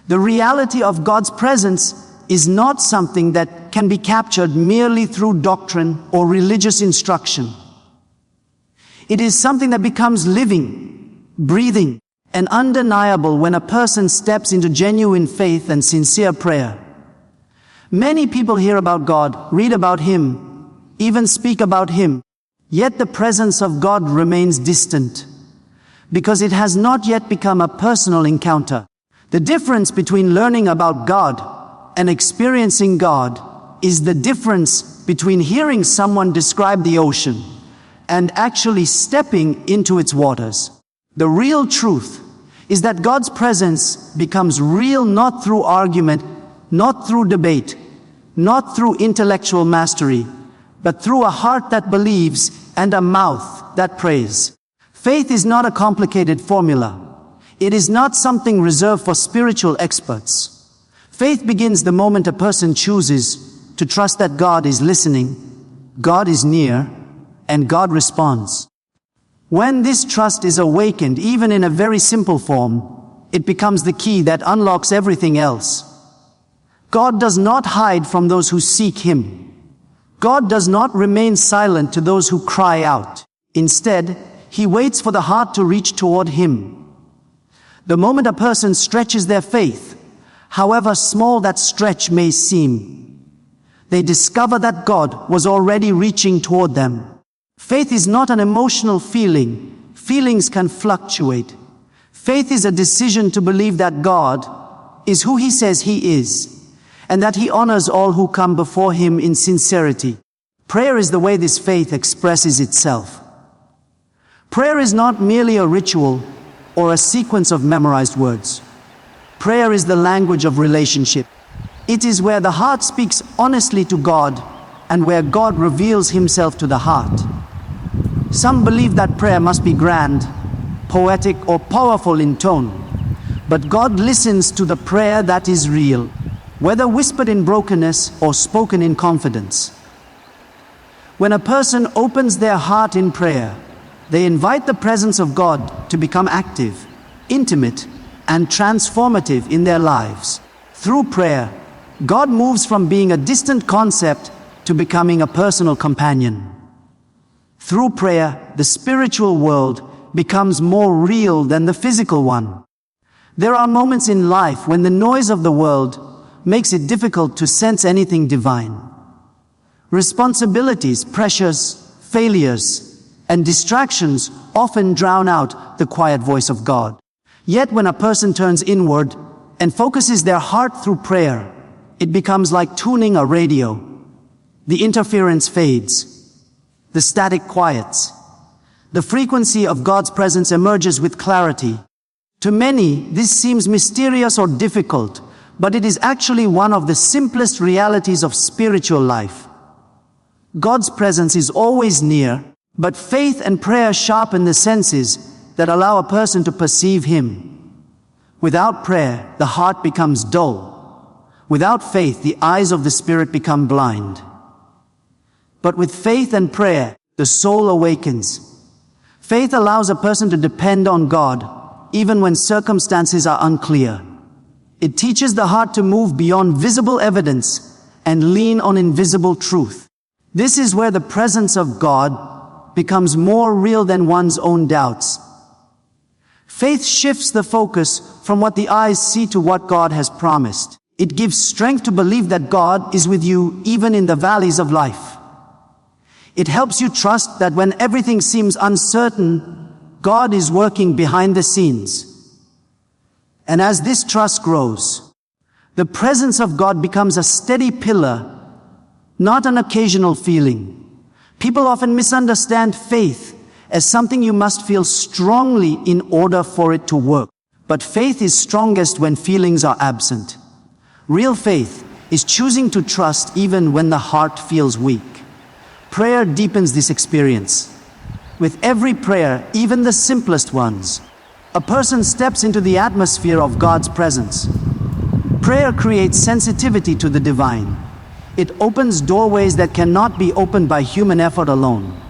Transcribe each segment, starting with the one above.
The reality of God's presence is not something that can be captured merely through doctrine or religious instruction. It is something that becomes living, breathing, and undeniable when a person steps into genuine faith and sincere prayer. Many people hear about God, read about Him, even speak about Him, yet the presence of God remains distant, because it has not yet become a personal encounter. The difference between learning about God and experiencing God is the difference between hearing someone describe the ocean and actually stepping into its waters. The real truth is that God's presence becomes real not through argument, not through debate, not through intellectual mastery, but through a heart that believes and a mouth that prays. Faith is not a complicated formula. It is not something reserved for spiritual experts. Faith begins the moment a person chooses to trust that God is listening, God is near, and God responds. When this trust is awakened, even in a very simple form, it becomes the key that unlocks everything else. God does not hide from those who seek Him. God does not remain silent to those who cry out. Instead, He waits for the heart to reach toward Him. The moment a person stretches their faith, however small that stretch may seem, they discover that God was already reaching toward them. Faith is not an emotional feeling. Feelings can fluctuate. Faith is a decision to believe that God is who He says He is, and that He honors all who come before Him in sincerity. Prayer is the way this faith expresses itself. Prayer is not merely a ritual or a sequence of memorized words. Prayer is the language of relationship. It is where the heart speaks honestly to God and where God reveals Himself to the heart. Some believe that prayer must be grand, poetic, or powerful in tone, but God listens to the prayer that is real, whether whispered in brokenness or spoken in confidence. When a person opens their heart in prayer, they invite the presence of God to become active, intimate, and transformative in their lives. Through prayer, God moves from being a distant concept to becoming a personal companion. Through prayer, the spiritual world becomes more real than the physical one. There are moments in life when the noise of the world makes it difficult to sense anything divine. Responsibilities, pressures, failures, and distractions often drown out the quiet voice of God. Yet when a person turns inward and focuses their heart through prayer, it becomes like tuning a radio. The interference fades. The static quiets. The frequency of God's presence emerges with clarity. To many, this seems mysterious or difficult, but it is actually one of the simplest realities of spiritual life. God's presence is always near, but faith and prayer sharpen the senses that allow a person to perceive Him. Without prayer, the heart becomes dull. Without faith, the eyes of the Spirit become blind. But with faith and prayer, the soul awakens. Faith allows a person to depend on God, even when circumstances are unclear. It teaches the heart to move beyond visible evidence and lean on invisible truth. This is where the presence of God becomes more real than one's own doubts. Faith shifts the focus from what the eyes see to what God has promised. It gives strength to believe that God is with you even in the valleys of life. It helps you trust that when everything seems uncertain, God is working behind the scenes. And as this trust grows, the presence of God becomes a steady pillar, not an occasional feeling. People often misunderstand faith as something you must feel strongly in order for it to work. But faith is strongest when feelings are absent. Real faith is choosing to trust even when the heart feels weak. Prayer deepens this experience. With every prayer, even the simplest ones, a person steps into the atmosphere of God's presence. Prayer creates sensitivity to the divine. It opens doorways that cannot be opened by human effort alone.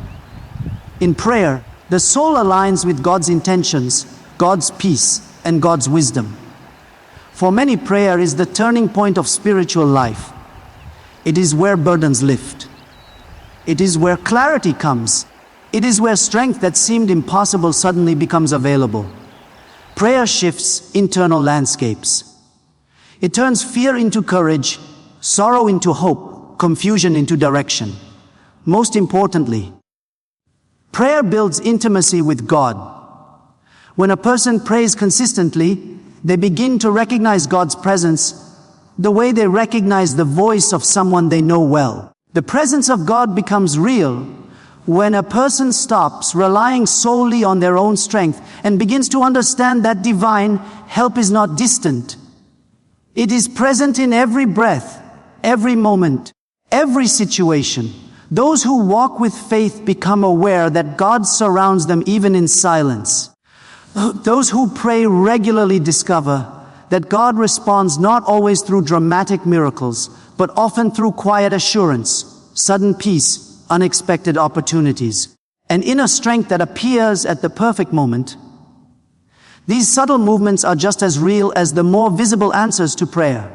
In prayer, the soul aligns with God's intentions, God's peace, and God's wisdom. For many, prayer is the turning point of spiritual life. It is where burdens lift. It is where clarity comes. It is where strength that seemed impossible suddenly becomes available. Prayer shifts internal landscapes. It turns fear into courage, sorrow into hope, confusion into direction. Most importantly, prayer builds intimacy with God. When a person prays consistently, they begin to recognize God's presence the way they recognize the voice of someone they know well. The presence of God becomes real when a person stops relying solely on their own strength and begins to understand that divine help is not distant. It is present in every breath, every moment, every situation. Those who walk with faith become aware that God surrounds them even in silence. Those who pray regularly discover that God responds not always through dramatic miracles, but often through quiet assurance, sudden peace, unexpected opportunities, an inner strength that appears at the perfect moment. These subtle movements are just as real as the more visible answers to prayer.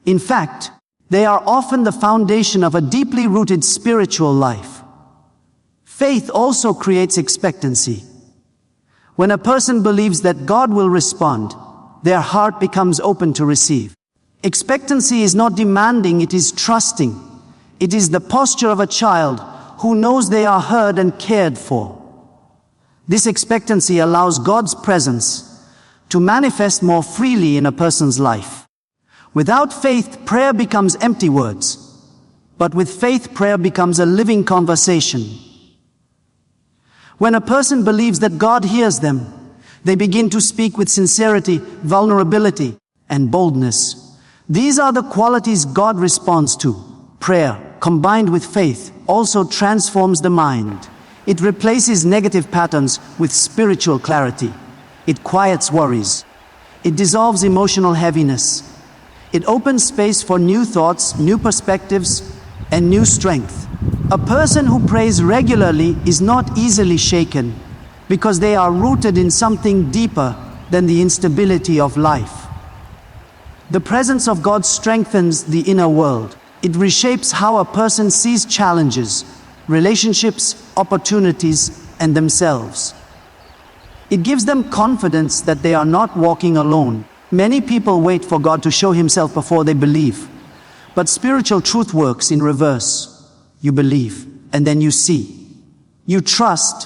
In fact, they are often the foundation of a deeply rooted spiritual life. Faith also creates expectancy. When a person believes that God will respond, their heart becomes open to receive. Expectancy is not demanding, it is trusting. It is the posture of a child who knows they are heard and cared for. This expectancy allows God's presence to manifest more freely in a person's life. Without faith, prayer becomes empty words. But with faith, prayer becomes a living conversation. When a person believes that God hears them, they begin to speak with sincerity, vulnerability, and boldness. These are the qualities God responds to. Prayer, combined with faith, also transforms the mind. It replaces negative patterns with spiritual clarity. It quiets worries. It dissolves emotional heaviness. It opens space for new thoughts, new perspectives, and new strength. A person who prays regularly is not easily shaken because they are rooted in something deeper than the instability of life. The presence of God strengthens the inner world. It reshapes how a person sees challenges, relationships, opportunities, and themselves. It gives them confidence that they are not walking alone. Many people wait for God to show Himself before they believe. But spiritual truth works in reverse. You believe, and then you see. You trust,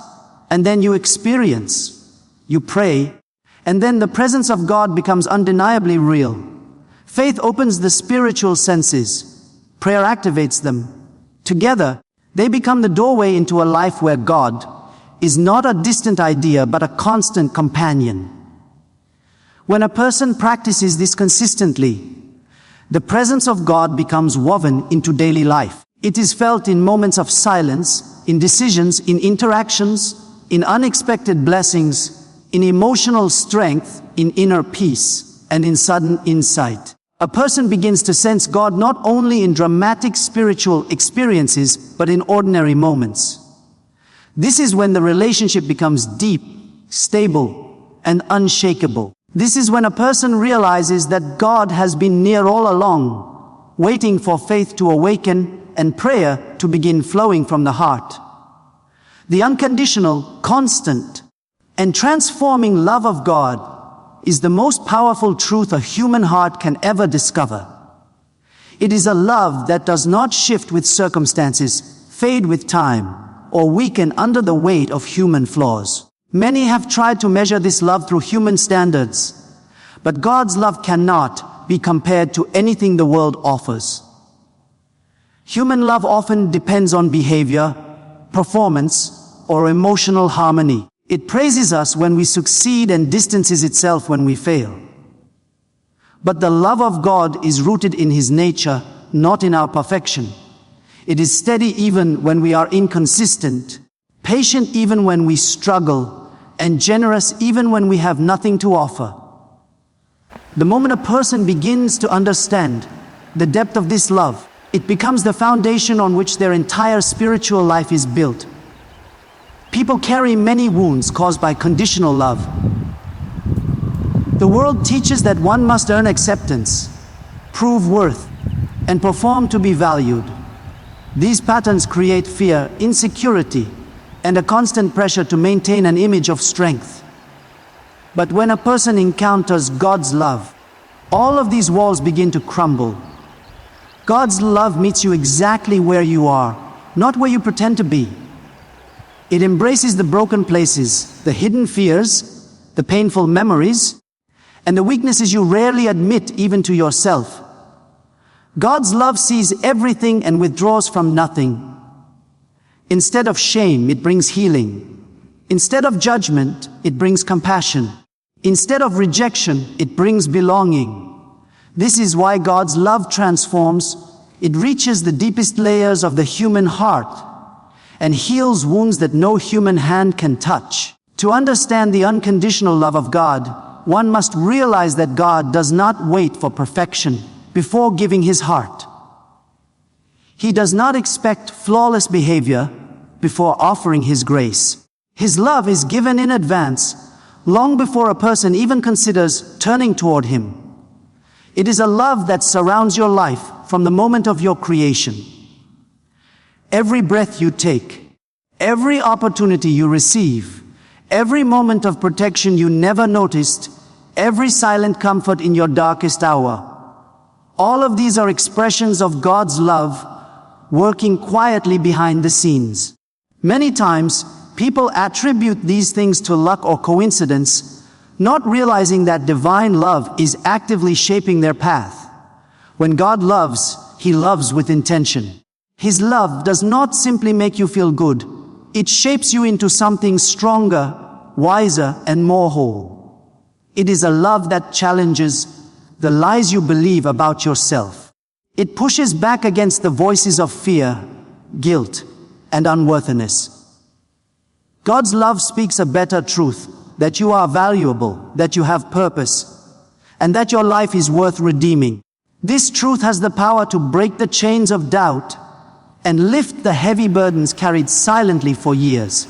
and then you experience. You pray, and then the presence of God becomes undeniably real. Faith opens the spiritual senses. Prayer activates them. Together, they become the doorway into a life where God is not a distant idea, but a constant companion. When a person practices this consistently, the presence of God becomes woven into daily life. It is felt in moments of silence, in decisions, in interactions, in unexpected blessings, in emotional strength, in inner peace, and in sudden insight. A person begins to sense God not only in dramatic spiritual experiences, but in ordinary moments. This is when the relationship becomes deep, stable, and unshakable. This is when a person realizes that God has been near all along, waiting for faith to awaken and prayer to begin flowing from the heart. The unconditional, constant, and transforming love of God is the most powerful truth a human heart can ever discover. It is a love that does not shift with circumstances, fade with time, or weaken under the weight of human flaws. Many have tried to measure this love through human standards, but God's love cannot be compared to anything the world offers. Human love often depends on behavior, performance, or emotional harmony. It praises us when we succeed and distances itself when we fail. But the love of God is rooted in His nature, not in our perfection. It is steady even when we are inconsistent, patient even when we struggle, and generous even when we have nothing to offer. The moment a person begins to understand the depth of this love, it becomes the foundation on which their entire spiritual life is built. People carry many wounds caused by conditional love. The world teaches that one must earn acceptance, prove worth, and perform to be valued. These patterns create fear, insecurity, and a constant pressure to maintain an image of strength. But when a person encounters God's love, all of these walls begin to crumble. God's love meets you exactly where you are, not where you pretend to be. It embraces the broken places, the hidden fears, the painful memories, and the weaknesses you rarely admit even to yourself. God's love sees everything and withdraws from nothing. Instead of shame, it brings healing. Instead of judgment, it brings compassion. Instead of rejection, it brings belonging. This is why God's love transforms. It reaches the deepest layers of the human heart and heals wounds that no human hand can touch. To understand the unconditional love of God, one must realize that God does not wait for perfection before giving His heart. He does not expect flawless behavior before offering His grace. His love is given in advance, long before a person even considers turning toward Him. It is a love that surrounds your life from the moment of your creation. Every breath you take, every opportunity you receive, every moment of protection you never noticed, every silent comfort in your darkest hour, all of these are expressions of God's love working quietly behind the scenes. Many times, people attribute these things to luck or coincidence, not realizing that divine love is actively shaping their path. When God loves, He loves with intention. His love does not simply make you feel good. It shapes you into something stronger, wiser, and more whole. It is a love that challenges the lies you believe about yourself. It pushes back against the voices of fear, guilt, and unworthiness. God's love speaks a better truth, that you are valuable, that you have purpose, and that your life is worth redeeming. This truth has the power to break the chains of doubt and lift the heavy burdens carried silently for years.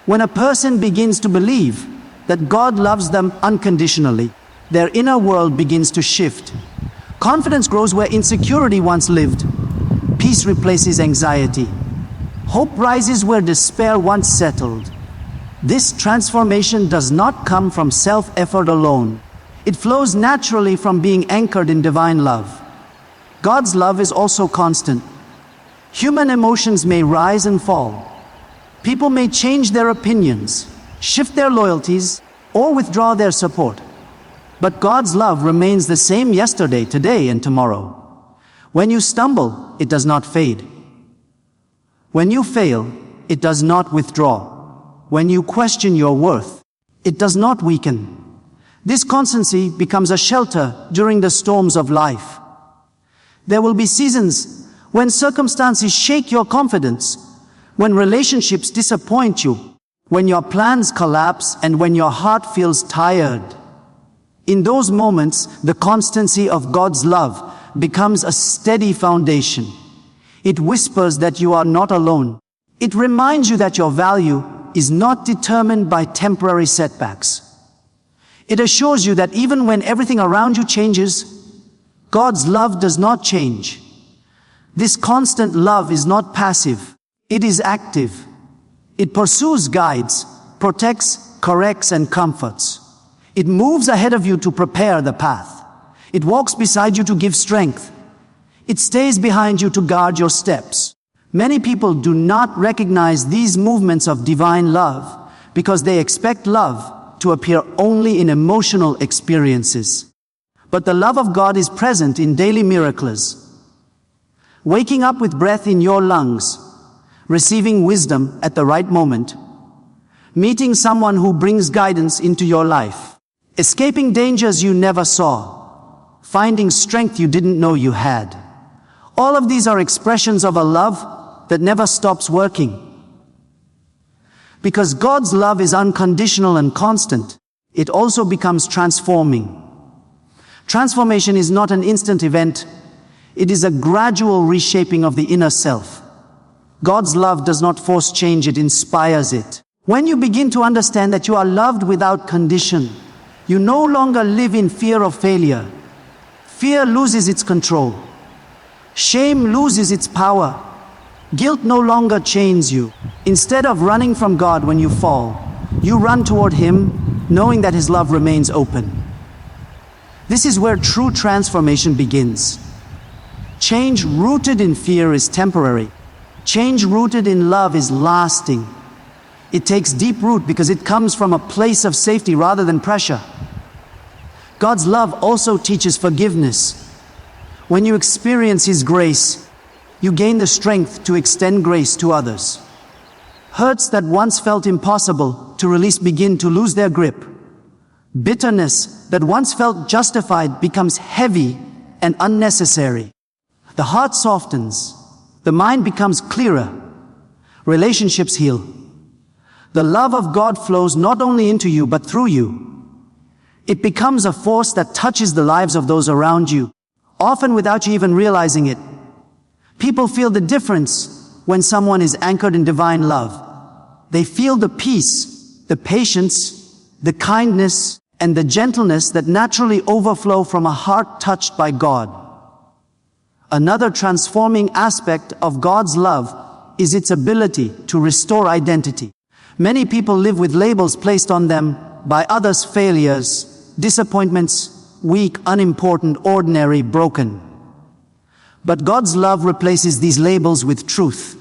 When a person begins to believe that God loves them unconditionally, their inner world begins to shift. Confidence grows where insecurity once lived. Peace replaces anxiety. Hope rises where despair once settled. This transformation does not come from self-effort alone. It flows naturally from being anchored in divine love. God's love is also constant. Human emotions may rise and fall. People may change their opinions, shift their loyalties, or withdraw their support. But God's love remains the same yesterday, today, and tomorrow. When you stumble, it does not fade. When you fail, it does not withdraw. When you question your worth, it does not weaken. This constancy becomes a shelter during the storms of life. There will be seasons when circumstances shake your confidence, when relationships disappoint you, when your plans collapse, and when your heart feels tired. In those moments, the constancy of God's love becomes a steady foundation. It whispers that you are not alone. It reminds you that your value is not determined by temporary setbacks. It assures you that even when everything around you changes, God's love does not change. This constant love is not passive. It is active. It pursues, guides, protects, corrects, and comforts. It moves ahead of you to prepare the path. It walks beside you to give strength. It stays behind you to guard your steps. Many people do not recognize these movements of divine love because they expect love to appear only in emotional experiences. But the love of God is present in daily miracles. Waking up with breath in your lungs, receiving wisdom at the right moment, meeting someone who brings guidance into your life, escaping dangers you never saw, finding strength you didn't know you had. All of these are expressions of a love that never stops working. Because God's love is unconditional and constant, it also becomes transforming. Transformation is not an instant event. It is a gradual reshaping of the inner self. God's love does not force change, it inspires it. When you begin to understand that you are loved without condition, You no longer live in fear of failure. Fear loses its control. Shame loses its power. Guilt no longer chains you. Instead of running from God when you fall, you run toward Him, knowing that His love remains open. This is where true transformation begins. Change rooted in fear is temporary. Change rooted in love is lasting. It takes deep root because it comes from a place of safety rather than pressure. God's love also teaches forgiveness. When you experience His grace, you gain the strength to extend grace to others. Hurts that once felt impossible to release begin to lose their grip. Bitterness that once felt justified becomes heavy and unnecessary. The heart softens. The mind becomes clearer. Relationships heal. The love of God flows not only into you but through you. It becomes a force that touches the lives of those around you, often without you even realizing it. People feel the difference when someone is anchored in divine love. They feel the peace, the patience, the kindness, and the gentleness that naturally overflow from a heart touched by God. Another transforming aspect of God's love is its ability to restore identity. Many people live with labels placed on them by others: failures, disappointments, weak, unimportant, ordinary, broken. But God's love replaces these labels with truth.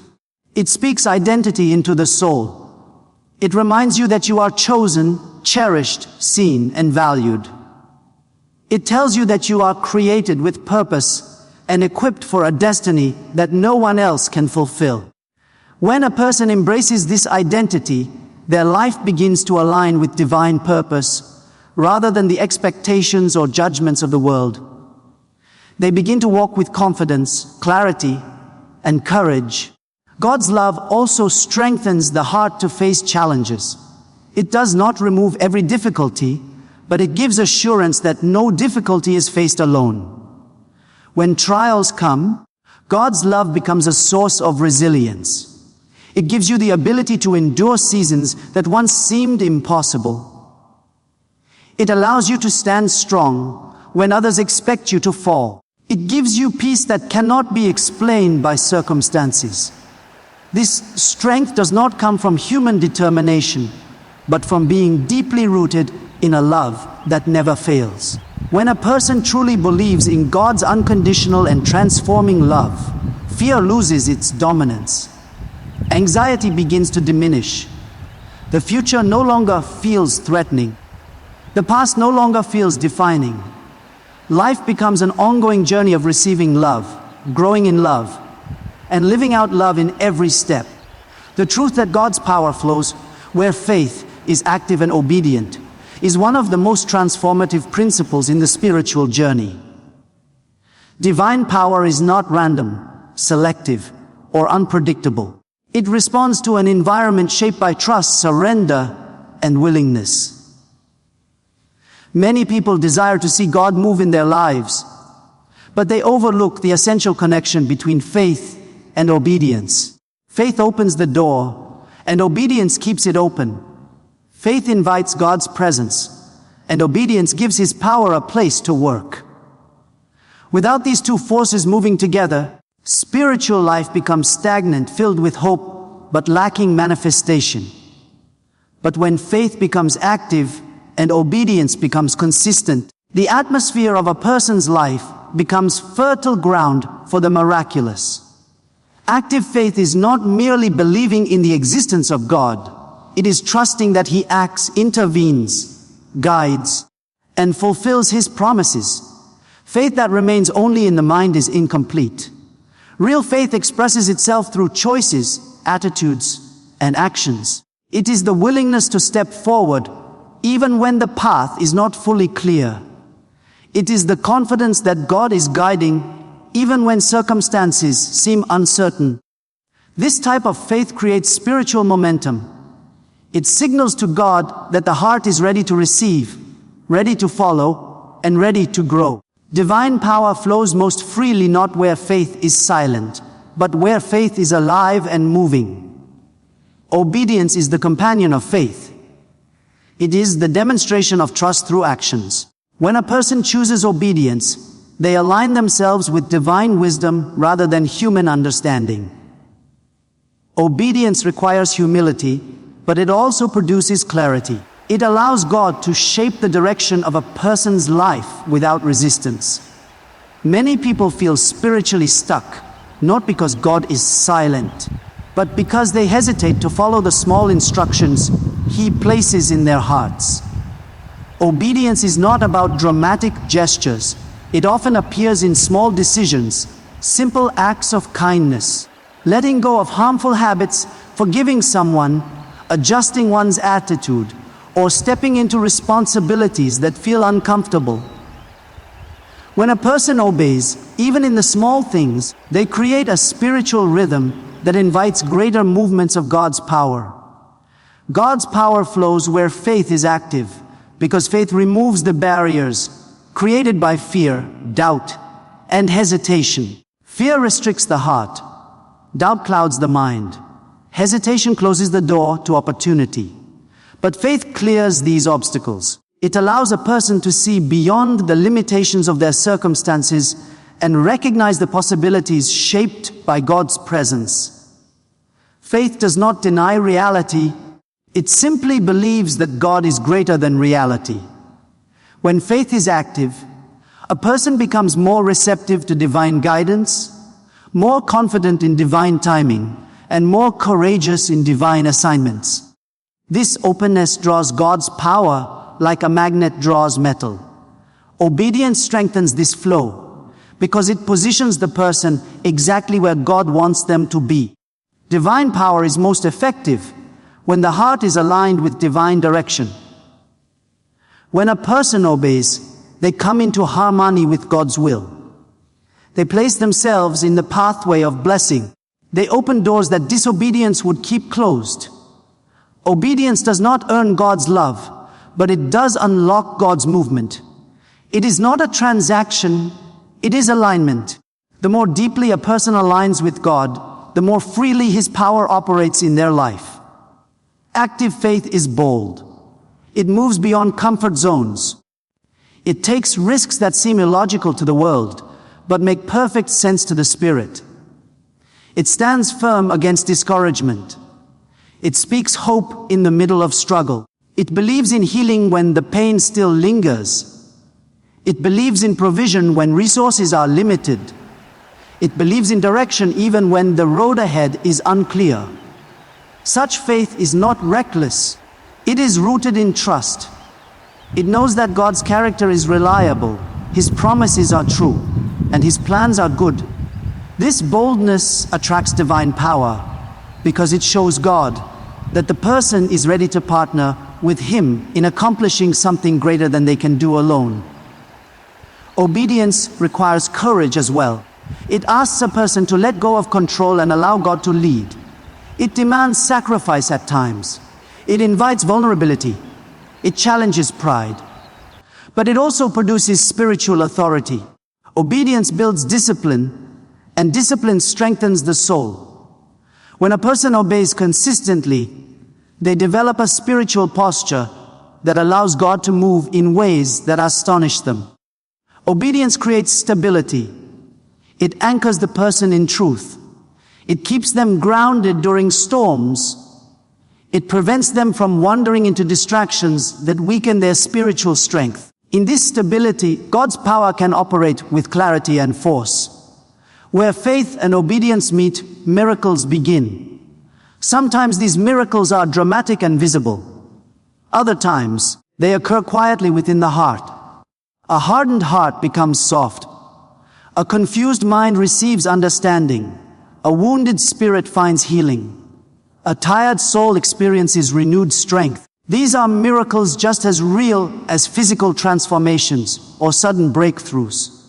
It speaks identity into the soul. It reminds you that you are chosen, cherished, seen, and valued. It tells you that you are created with purpose and equipped for a destiny that no one else can fulfill. When a person embraces this identity, their life begins to align with divine purpose, rather than the expectations or judgments of the world. They begin to walk with confidence, clarity, and courage. God's love also strengthens the heart to face challenges. It does not remove every difficulty, but it gives assurance that no difficulty is faced alone. When trials come, God's love becomes a source of resilience. It gives you the ability to endure seasons that once seemed impossible. It allows you to stand strong when others expect you to fall. It gives you peace that cannot be explained by circumstances. This strength does not come from human determination, but from being deeply rooted in a love that never fails. When a person truly believes in God's unconditional and transforming love, fear loses its dominance. Anxiety begins to diminish. The future no longer feels threatening. The past no longer feels defining. Life becomes an ongoing journey of receiving love, growing in love, and living out love in every step. The truth that God's power flows where faith is active and obedient is one of the most transformative principles in the spiritual journey. Divine power is not random, selective, or unpredictable. It responds to an environment shaped by trust, surrender, and willingness. Many people desire to see God move in their lives, but they overlook the essential connection between faith and obedience. Faith opens the door, and obedience keeps it open. Faith invites God's presence, and obedience gives His power a place to work. Without these two forces moving together, spiritual life becomes stagnant, filled with hope, but lacking manifestation. But when faith becomes active and obedience becomes consistent, the atmosphere of a person's life becomes fertile ground for the miraculous. Active faith is not merely believing in the existence of God. It is trusting that He acts, intervenes, guides, and fulfills His promises. Faith that remains only in the mind is incomplete. Real faith expresses itself through choices, attitudes, and actions. It is the willingness to step forward even when the path is not fully clear. It is the confidence that God is guiding even when circumstances seem uncertain. This type of faith creates spiritual momentum. It signals to God that the heart is ready to receive, ready to follow, and ready to grow. Divine power flows most freely not where faith is silent, but where faith is alive and moving. Obedience is the companion of faith. It is the demonstration of trust through actions. When a person chooses obedience, they align themselves with divine wisdom rather than human understanding. Obedience requires humility, but it also produces clarity. It allows God to shape the direction of a person's life without resistance. Many people feel spiritually stuck, not because God is silent, but because they hesitate to follow the small instructions He places in their hearts. Obedience is not about dramatic gestures. It often appears in small decisions, simple acts of kindness, letting go of harmful habits, forgiving someone, adjusting one's attitude, or stepping into responsibilities that feel uncomfortable. When a person obeys, even in the small things, they create a spiritual rhythm that invites greater movements of God's power. God's power flows where faith is active, because faith removes the barriers created by fear, doubt, and hesitation. Fear restricts the heart. Doubt clouds the mind. Hesitation closes the door to opportunity. But faith clears these obstacles. It allows a person to see beyond the limitations of their circumstances and recognize the possibilities shaped by God's presence. Faith does not deny reality. It simply believes that God is greater than reality. When faith is active, a person becomes more receptive to divine guidance, more confident in divine timing, and more courageous in divine assignments. This openness draws God's power like a magnet draws metal. Obedience strengthens this flow because it positions the person exactly where God wants them to be. Divine power is most effective when the heart is aligned with divine direction. When a person obeys, they come into harmony with God's will. They place themselves in the pathway of blessing. They open doors that disobedience would keep closed. Obedience does not earn God's love, but it does unlock God's movement. It is not a transaction, it is alignment. The more deeply a person aligns with God, the more freely His power operates in their life. Active faith is bold. It moves beyond comfort zones. It takes risks that seem illogical to the world, but make perfect sense to the Spirit. It stands firm against discouragement. It speaks hope in the middle of struggle. It believes in healing when the pain still lingers. It believes in provision when resources are limited. It believes in direction even when the road ahead is unclear. Such faith is not reckless. It is rooted in trust. It knows that God's character is reliable, His promises are true, and His plans are good. This boldness attracts divine power because it shows God that the person is ready to partner with Him in accomplishing something greater than they can do alone. Obedience requires courage as well. It asks a person to let go of control and allow God to lead. It demands sacrifice at times. It invites vulnerability. It challenges pride. But it also produces spiritual authority. Obedience builds discipline, and discipline strengthens the soul. When a person obeys consistently, they develop a spiritual posture that allows God to move in ways that astonish them. Obedience creates stability. It anchors the person in truth. It keeps them grounded during storms. It prevents them from wandering into distractions that weaken their spiritual strength. In this stability, God's power can operate with clarity and force. Where faith and obedience meet, miracles begin. Sometimes these miracles are dramatic and visible. Other times, they occur quietly within the heart. A hardened heart becomes soft. A confused mind receives understanding. A wounded spirit finds healing. A tired soul experiences renewed strength. These are miracles just as real as physical transformations or sudden breakthroughs.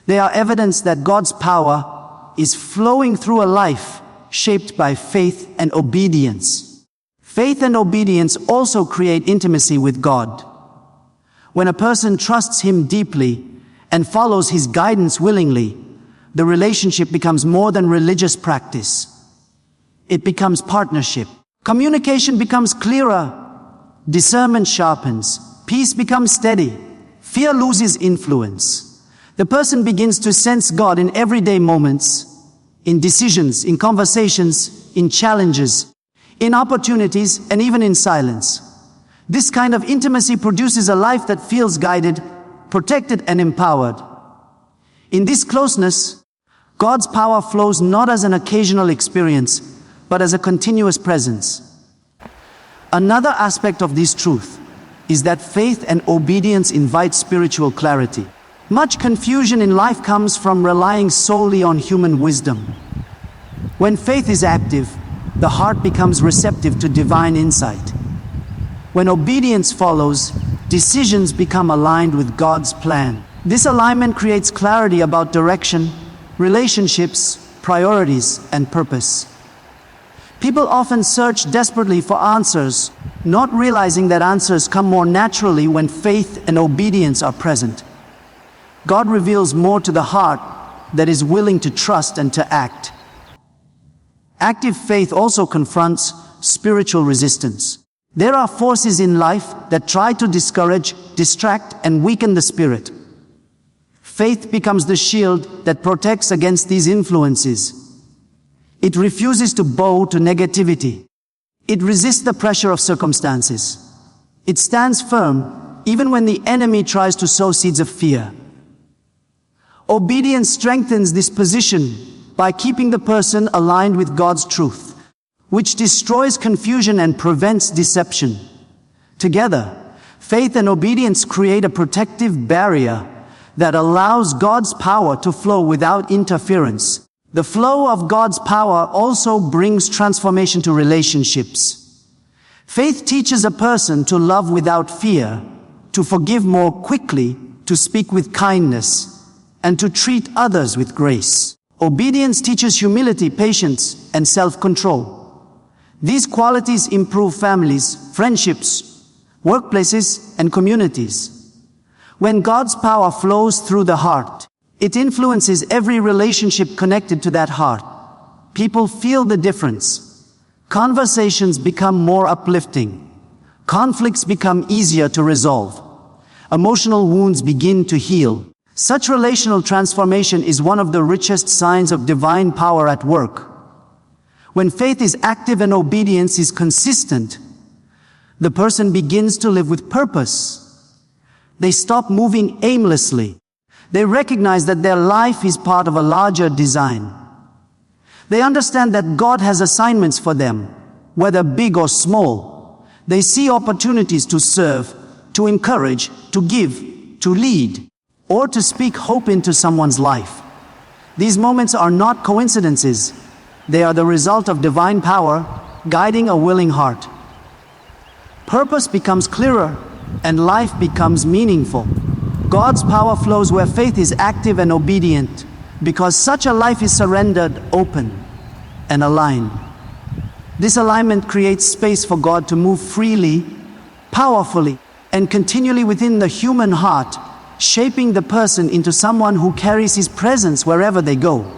They are evidence that God's power is flowing through a life shaped by faith and obedience. Faith and obedience also create intimacy with God. When a person trusts Him deeply and follows His guidance willingly, the relationship becomes more than religious practice. It becomes partnership. Communication becomes clearer. Discernment sharpens. Peace becomes steady. Fear loses influence. The person begins to sense God in everyday moments, in decisions, in conversations, in challenges, in opportunities, and even in silence. This kind of intimacy produces a life that feels guided, protected, and empowered. In this closeness, God's power flows not as an occasional experience, but as a continuous presence. Another aspect of this truth is that faith and obedience invite spiritual clarity. Much confusion in life comes from relying solely on human wisdom. When faith is active, the heart becomes receptive to divine insight. When obedience follows, decisions become aligned with God's plan. This alignment creates clarity about direction, relationships, priorities, and purpose. People often search desperately for answers, not realizing that answers come more naturally when faith and obedience are present. God reveals more to the heart that is willing to trust and to act. Active faith also confronts spiritual resistance. There are forces in life that try to discourage, distract, and weaken the spirit. Faith becomes the shield that protects against these influences. It refuses to bow to negativity. It resists the pressure of circumstances. It stands firm even when the enemy tries to sow seeds of fear. Obedience strengthens this position by keeping the person aligned with God's truth, which destroys confusion and prevents deception. Together, faith and obedience create a protective barrier that allows God's power to flow without interference. The flow of God's power also brings transformation to relationships. Faith teaches a person to love without fear, to forgive more quickly, to speak with kindness, and to treat others with grace. Obedience teaches humility, patience, and self-control. These qualities improve families, friendships, workplaces, and communities. When God's power flows through the heart, it influences every relationship connected to that heart. People feel the difference. Conversations become more uplifting. Conflicts become easier to resolve. Emotional wounds begin to heal. Such relational transformation is one of the richest signs of divine power at work. When faith is active and obedience is consistent, the person begins to live with purpose. They stop moving aimlessly. They recognize that their life is part of a larger design. They understand that God has assignments for them, whether big or small. They see opportunities to serve, to encourage, to give, to lead, or to speak hope into someone's life. These moments are not coincidences. They are the result of divine power guiding a willing heart. Purpose becomes clearer and life becomes meaningful. God's power flows where faith is active and obedient, because such a life is surrendered, open, and aligned. This alignment creates space for God to move freely, powerfully, and continually within the human heart, shaping the person into someone who carries His presence wherever they go.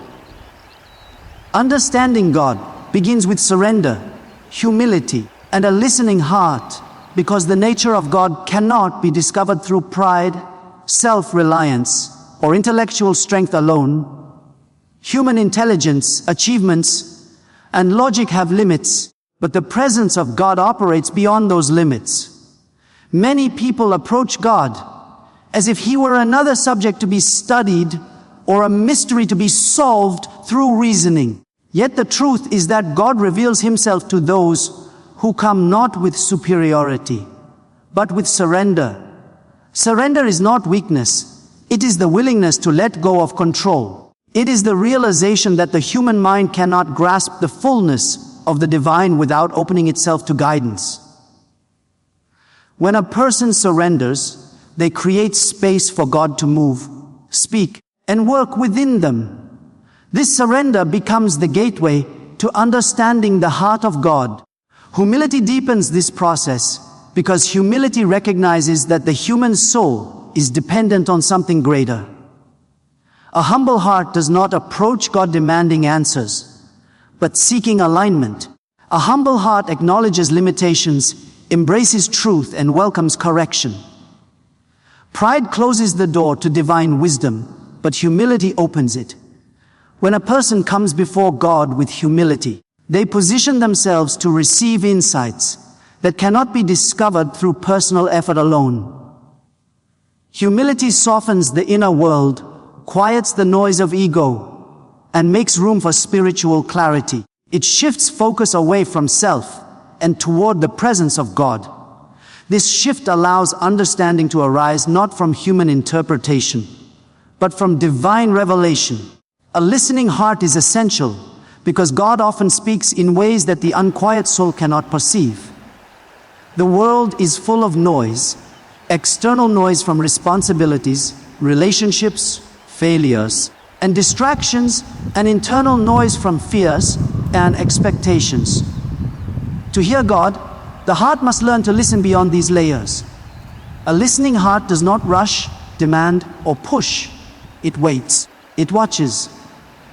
Understanding God begins with surrender, humility, and a listening heart, because the nature of God cannot be discovered through pride, self-reliance, or intellectual strength alone. Human intelligence, achievements, and logic have limits, but the presence of God operates beyond those limits. Many people approach God as if He were another subject to be studied or a mystery to be solved through reasoning. Yet the truth is that God reveals Himself to those who come not with superiority, but with surrender. Surrender is not weakness. It is the willingness to let go of control. It is the realization that the human mind cannot grasp the fullness of the divine without opening itself to guidance. When a person surrenders, they create space for God to move, speak, and work within them. This surrender becomes the gateway to understanding the heart of God. Humility deepens this process, because humility recognizes that the human soul is dependent on something greater. A humble heart does not approach God demanding answers, but seeking alignment. A humble heart acknowledges limitations, embraces truth, and welcomes correction. Pride closes the door to divine wisdom, but humility opens it. When a person comes before God with humility, they position themselves to receive insights that cannot be discovered through personal effort alone. Humility softens the inner world, quiets the noise of ego, and makes room for spiritual clarity. It shifts focus away from self and toward the presence of God. This shift allows understanding to arise not from human interpretation, but from divine revelation. A listening heart is essential because God often speaks in ways that the unquiet soul cannot perceive. The world is full of noise, external noise from responsibilities, relationships, failures, and distractions, and internal noise from fears and expectations. To hear God, the heart must learn to listen beyond these layers. A listening heart does not rush, demand, or push. It waits. It watches.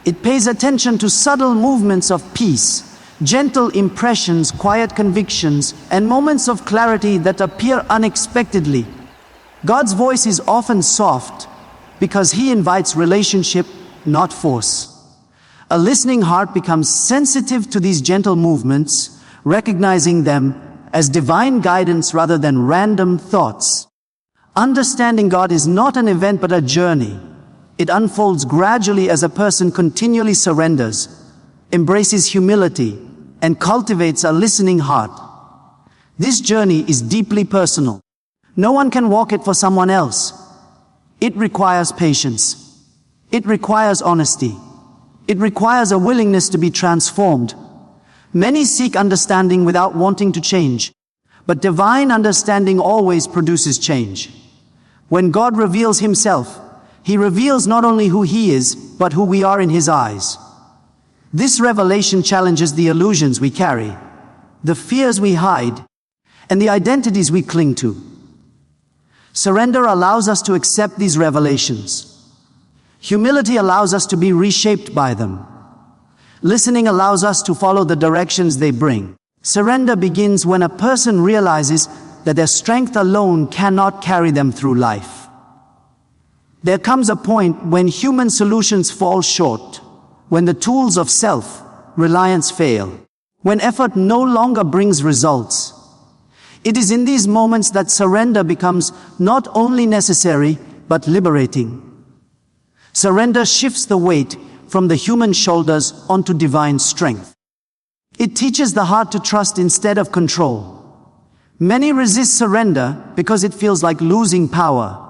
It pays attention to subtle movements of peace, gentle impressions, quiet convictions, and moments of clarity that appear unexpectedly. God's voice is often soft because He invites relationship, not force. A listening heart becomes sensitive to these gentle movements, recognizing them as divine guidance rather than random thoughts. Understanding God is not an event but a journey. It unfolds gradually as a person continually surrenders, embraces humility, and cultivates a listening heart. This journey is deeply personal. No one can walk it for someone else. It requires patience. It requires honesty. It requires a willingness to be transformed. Many seek understanding without wanting to change, but divine understanding always produces change. When God reveals Himself, He reveals not only who He is, but who we are in His eyes. This revelation challenges the illusions we carry, the fears we hide, and the identities we cling to. Surrender allows us to accept these revelations. Humility allows us to be reshaped by them. Listening allows us to follow the directions they bring. Surrender begins when a person realizes that their strength alone cannot carry them through life. There comes a point when human solutions fall short, when the tools of self-reliance fail, when effort no longer brings results. It is in these moments that surrender becomes not only necessary, but liberating. Surrender shifts the weight from the human shoulders onto divine strength. It teaches the heart to trust instead of control. Many resist surrender because it feels like losing power.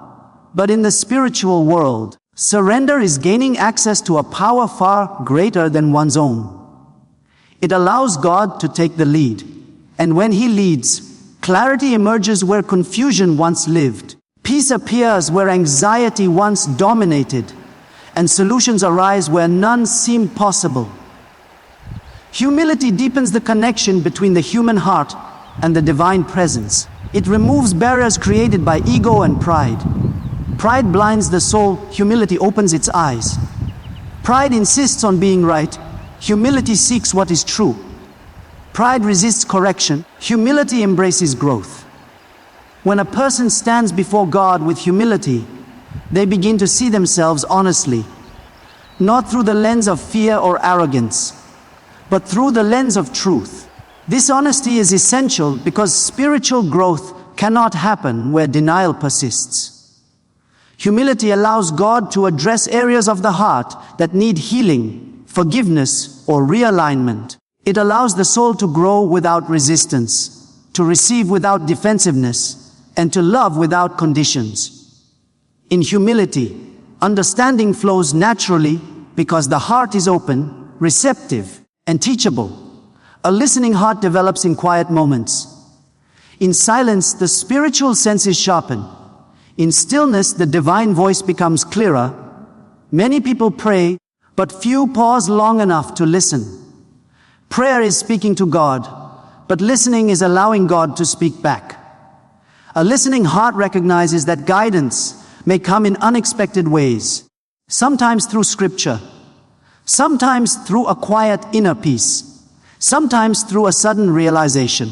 But in the spiritual world, surrender is gaining access to a power far greater than one's own. It allows God to take the lead. And when He leads, clarity emerges where confusion once lived. Peace appears where anxiety once dominated. And solutions arise where none seemed possible. Humility deepens the connection between the human heart and the divine presence. It removes barriers created by ego and pride. Pride blinds the soul, humility opens its eyes. Pride insists on being right, humility seeks what is true. Pride resists correction, humility embraces growth. When a person stands before God with humility, they begin to see themselves honestly, not through the lens of fear or arrogance, but through the lens of truth. This honesty is essential because spiritual growth cannot happen where denial persists. Humility allows God to address areas of the heart that need healing, forgiveness, or realignment. It allows the soul to grow without resistance, to receive without defensiveness, and to love without conditions. In humility, understanding flows naturally because the heart is open, receptive, and teachable. A listening heart develops in quiet moments. In silence, the spiritual senses sharpen. In stillness, the divine voice becomes clearer. Many people pray, but few pause long enough to listen. Prayer is speaking to God, but listening is allowing God to speak back. A listening heart recognizes that guidance may come in unexpected ways, sometimes through scripture, sometimes through a quiet inner peace, sometimes through a sudden realization.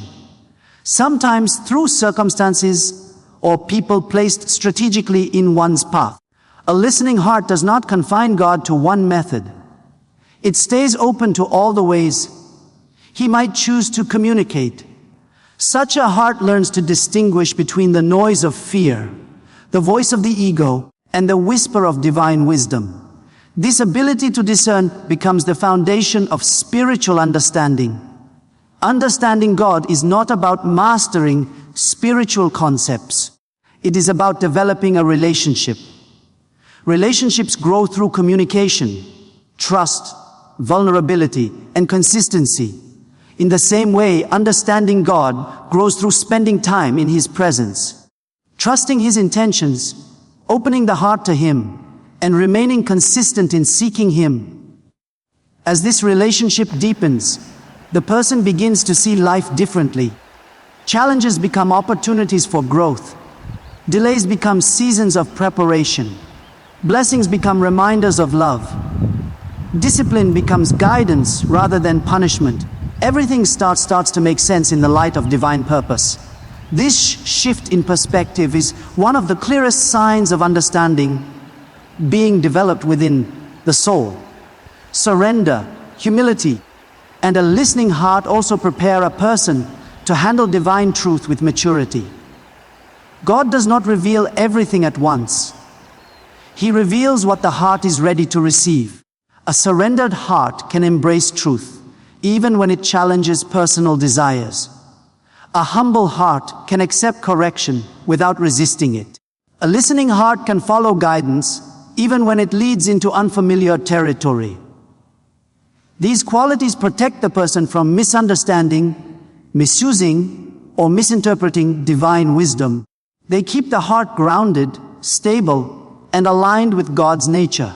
sometimes through circumstances or people placed strategically in one's path. A listening heart does not confine God to one method. It stays open to all the ways He might choose to communicate. Such a heart learns to distinguish between the noise of fear, the voice of the ego, and the whisper of divine wisdom. This ability to discern becomes the foundation of spiritual understanding. Understanding God is not about mastering spiritual concepts. It is about developing a relationship. Relationships grow through communication, trust, vulnerability, and consistency. In the same way, understanding God grows through spending time in His presence, trusting His intentions, opening the heart to Him, and remaining consistent in seeking Him. As this relationship deepens, the person begins to see life differently. Challenges become opportunities for growth. Delays become seasons of preparation. Blessings become reminders of love. Discipline becomes guidance rather than punishment. Everything starts to make sense in the light of divine purpose. This shift in perspective is one of the clearest signs of understanding being developed within the soul. Surrender, humility, and a listening heart also prepare a person to handle divine truth with maturity. God does not reveal everything at once. He reveals what the heart is ready to receive. A surrendered heart can embrace truth, even when it challenges personal desires. A humble heart can accept correction without resisting it. A listening heart can follow guidance, even when it leads into unfamiliar territory. These qualities protect the person from misunderstanding, misusing, or misinterpreting divine wisdom. They keep the heart grounded, stable, and aligned with God's nature.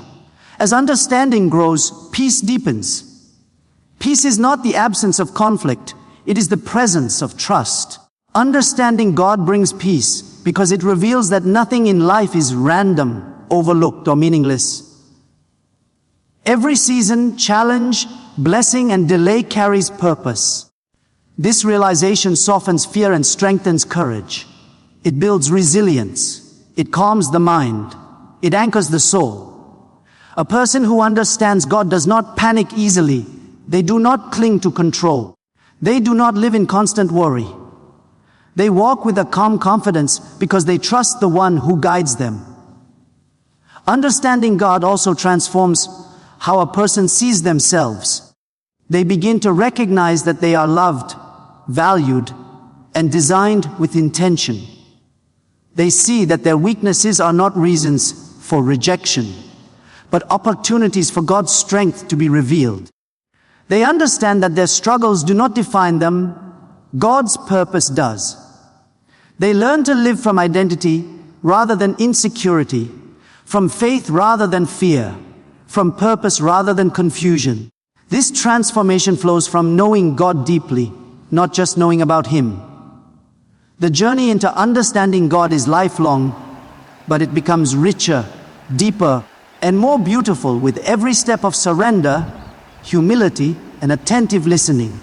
As understanding grows, peace deepens. Peace is not the absence of conflict, it is the presence of trust. Understanding God brings peace because it reveals that nothing in life is random, overlooked, or meaningless. Every season, challenge, blessing, and delay carries purpose. This realization softens fear and strengthens courage. It builds resilience. It calms the mind. It anchors the soul. A person who understands God does not panic easily. They do not cling to control. They do not live in constant worry. They walk with a calm confidence because they trust the one who guides them. Understanding God also transforms how a person sees themselves. They begin to recognize that they are loved, valued, and designed with intention. They see that their weaknesses are not reasons for rejection, but opportunities for God's strength to be revealed. They understand that their struggles do not define them, God's purpose does. They learn to live from identity rather than insecurity, from faith rather than fear, from purpose rather than confusion. This transformation flows from knowing God deeply, not just knowing about Him. The journey into understanding God is lifelong, but it becomes richer, deeper, and more beautiful with every step of surrender, humility, and attentive listening.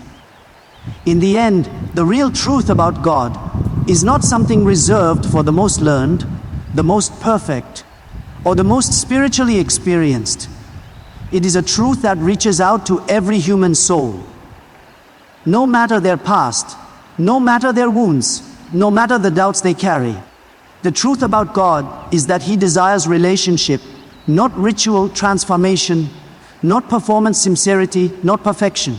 In the end, the real truth about God is not something reserved for the most learned, the most perfect, or the most spiritually experienced. It is a truth that reaches out to every human soul. No matter their past, no matter their wounds, no matter the doubts they carry, the truth about God is that He desires relationship, not ritual transformation, not performance sincerity, not perfection.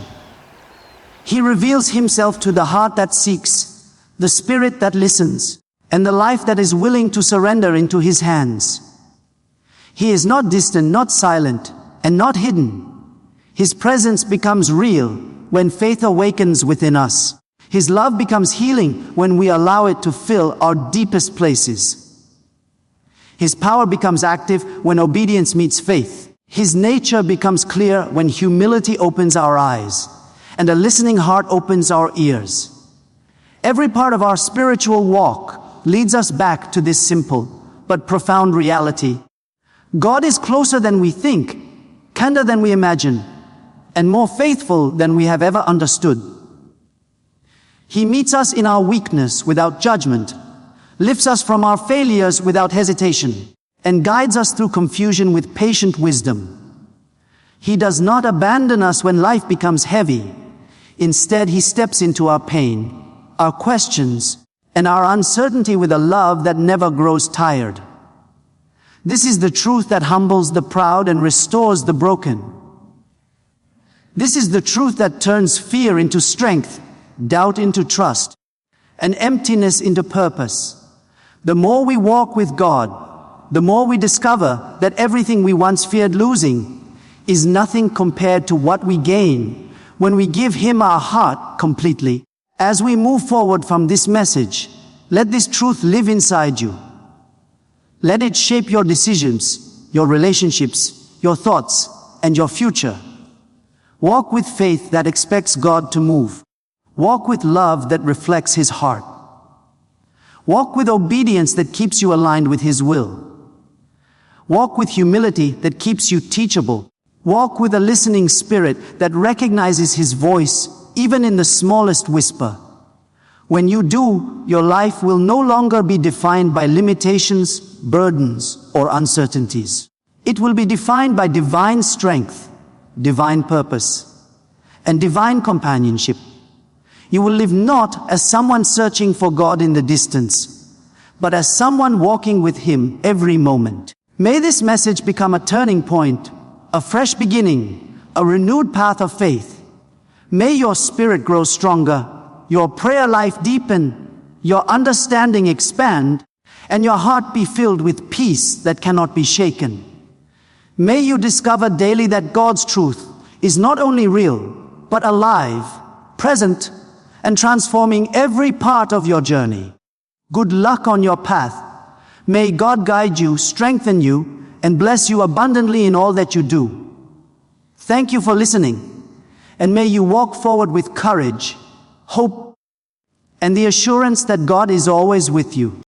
He reveals Himself to the heart that seeks, the spirit that listens, and the life that is willing to surrender into His hands. He is not distant, not silent, and not hidden. His presence becomes real when faith awakens within us. His love becomes healing when we allow it to fill our deepest places. His power becomes active when obedience meets faith. His nature becomes clear when humility opens our eyes, and a listening heart opens our ears. Every part of our spiritual walk leads us back to this simple but profound reality. God is closer than we think, kinder than we imagine, and more faithful than we have ever understood. He meets us in our weakness without judgment, lifts us from our failures without hesitation, and guides us through confusion with patient wisdom. He does not abandon us when life becomes heavy. Instead, He steps into our pain, our questions, and our uncertainty with a love that never grows tired. This is the truth that humbles the proud and restores the broken. This is the truth that turns fear into strength, doubt into trust, and emptiness into purpose. The more we walk with God, the more we discover that everything we once feared losing is nothing compared to what we gain when we give Him our heart completely. As we move forward from this message, let this truth live inside you. Let it shape your decisions, your relationships, your thoughts, and your future. Walk with faith that expects God to move. Walk with love that reflects His heart. Walk with obedience that keeps you aligned with His will. Walk with humility that keeps you teachable. Walk with a listening spirit that recognizes His voice, even in the smallest whisper. When you do, your life will no longer be defined by limitations, burdens, or uncertainties. It will be defined by divine strength, divine purpose, and divine companionship. You will live not as someone searching for God in the distance, but as someone walking with Him every moment. May this message become a turning point, a fresh beginning, a renewed path of faith. May your spirit grow stronger, your prayer life deepen, your understanding expand, and your heart be filled with peace that cannot be shaken. May you discover daily that God's truth is not only real, but alive, present, and transforming every part of your journey. Good luck on your path. May God guide you, strengthen you, and bless you abundantly in all that you do. Thank you for listening, and may you walk forward with courage, hope, and the assurance that God is always with you.